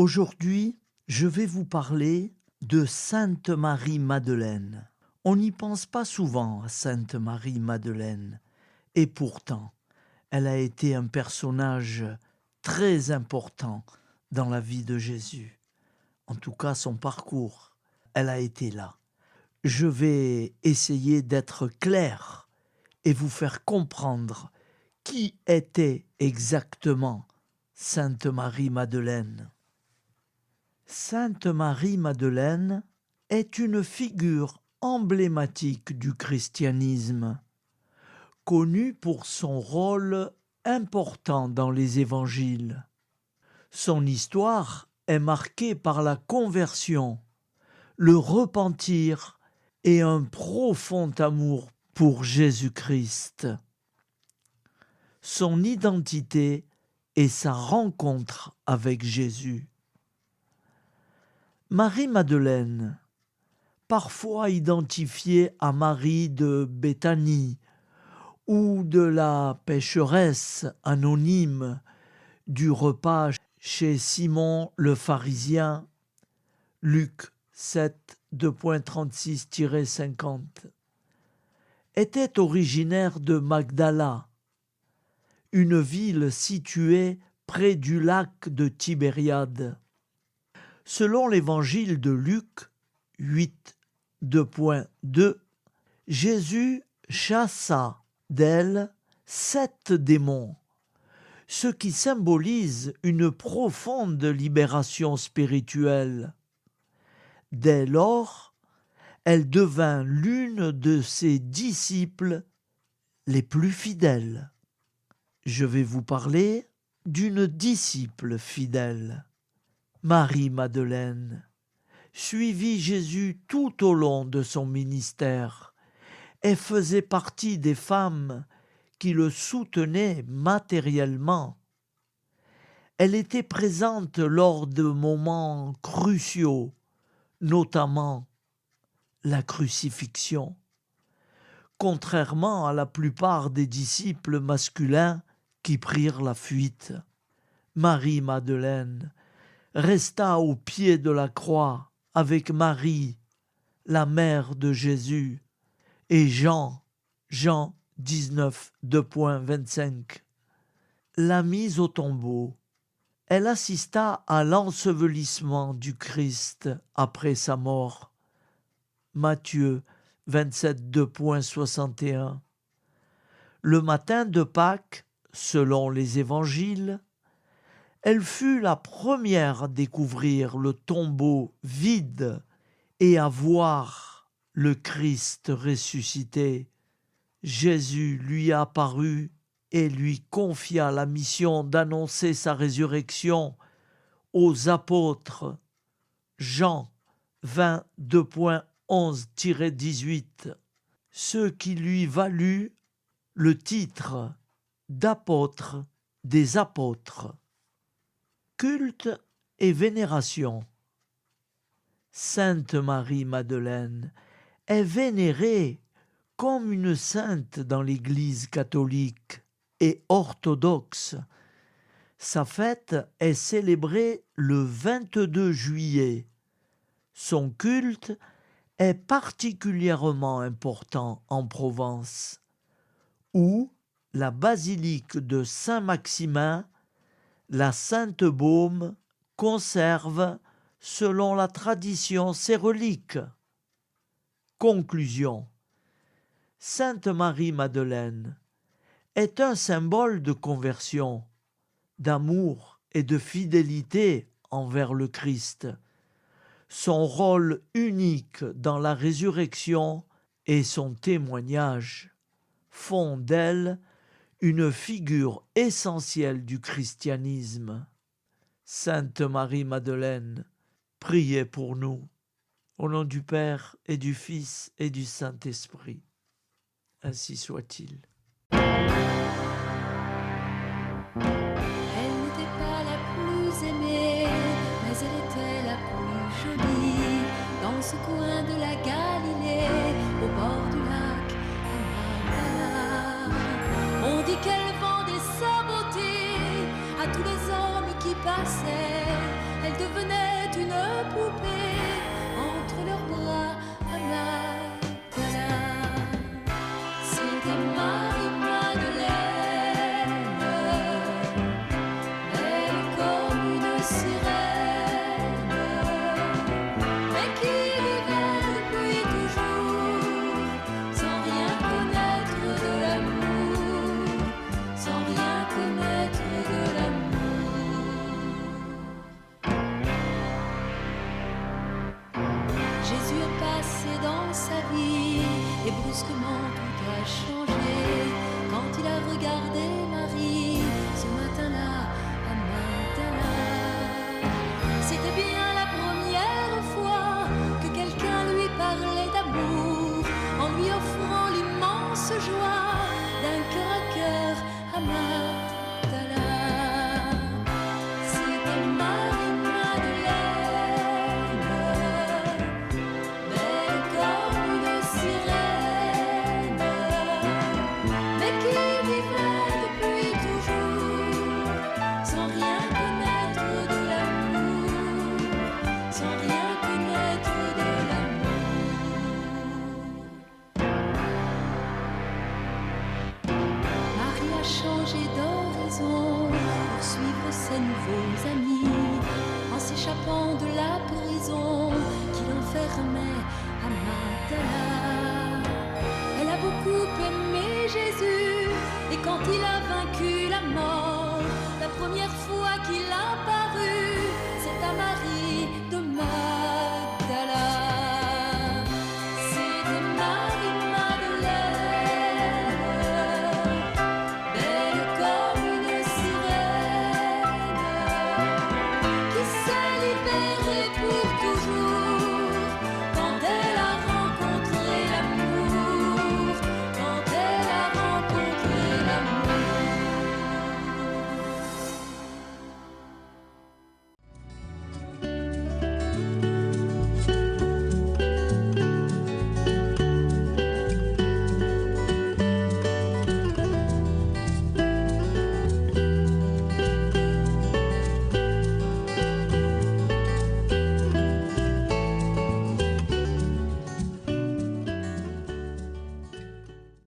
Aujourd'hui, je vais vous parler de Sainte Marie-Madeleine. On n'y pense pas souvent à Sainte Marie-Madeleine, et pourtant, elle a été un personnage très important dans la vie de Jésus. En tout cas, son parcours, elle a été là. Je vais essayer d'être clair et vous faire comprendre qui était exactement Sainte Marie-Madeleine. Sainte Marie-Madeleine est une figure emblématique du christianisme, connue pour son rôle important dans les évangiles. Son histoire est marquée par la conversion, le repentir et un profond amour pour Jésus-Christ. Son identité est sa rencontre avec Jésus. Marie-Madeleine, parfois identifiée à Marie de Béthanie ou de la pécheresse anonyme du repas chez Simon le pharisien, Luc 7, 2.36-50, était originaire de Magdala, une ville située près du lac de Tibériade. Selon l'évangile de Luc 8, 2.2, Jésus chassa d'elle 7 démons, ce qui symbolise une profonde libération spirituelle. Dès lors, elle devint l'une de ses disciples les plus fidèles. Je vais vous parler d'une disciple fidèle. Marie-Madeleine suivit Jésus tout au long de son ministère et faisait partie des femmes qui le soutenaient matériellement. Elle était présente lors de moments cruciaux, notamment la crucifixion. Contrairement à la plupart des disciples masculins qui prirent la fuite, Marie-Madeleine resta au pied de la croix avec Marie, la mère de Jésus, et Jean 19, 2.25. La mise au tombeau. Elle assista à l'ensevelissement du Christ après sa mort. Matthieu 27, 2.61. Le matin de Pâques, selon les évangiles, elle fut la première à découvrir le tombeau vide et à voir le Christ ressuscité. Jésus lui apparut et lui confia la mission d'annoncer sa résurrection aux apôtres. Jean 20, 2.11-18, ce qui lui valut le titre d'apôtre des apôtres. Culte et vénération. Sainte Marie-Madeleine est vénérée comme une sainte dans l'Église catholique et orthodoxe. Sa fête est célébrée le 22 juillet. Son culte est particulièrement important en Provence, où la basilique de Saint-Maximin, la Sainte Baume, conserve, selon la tradition, ses reliques. Conclusion. Sainte Marie-Madeleine est un symbole de conversion, d'amour et de fidélité envers le Christ. Son rôle unique dans la résurrection et son témoignage font d'elle une figure essentielle du christianisme. Sainte Marie-Madeleine, priez pour nous. Au nom du Père et du Fils et du Saint-Esprit. Ainsi soit-il. Elle n'était pas la plus aimée, mais elle était la plus jolie. Dans ce coin de la Galilée, au bord du lac Magdala. On dit qu'elle vendait sa beauté à tous les hommes qui passaient. Elle devenait poupée entre leurs bras à Magdala. C'était Marie-Madeleine, belle comme une sirène, mais qui vivait depuis toujours sans rien connaître de l'amour, sans rien connaître de l'amour. Jésus est passé dans sa vie et brusquement tout a changé quand il a regardé Marie ce matin-là à Magdala. C'était bien la première fois que quelqu'un lui parlait d'amour en lui offrant l'immense joie d'un cœur à cœur à Magdala. C'était Marie-Madeleine, belle comme une sirène, mais qui vivait depuis toujours sans rien connaître de l'amour, sans rien connaître de l'amour. Marie a changé d'horizon pour suivre ses nouveaux amis en s'échappant de la prison qui l'enfermait à Magdala. Elle a beaucoup aimé Jésus et quand il a vaincu la mort, la première fois qu'il a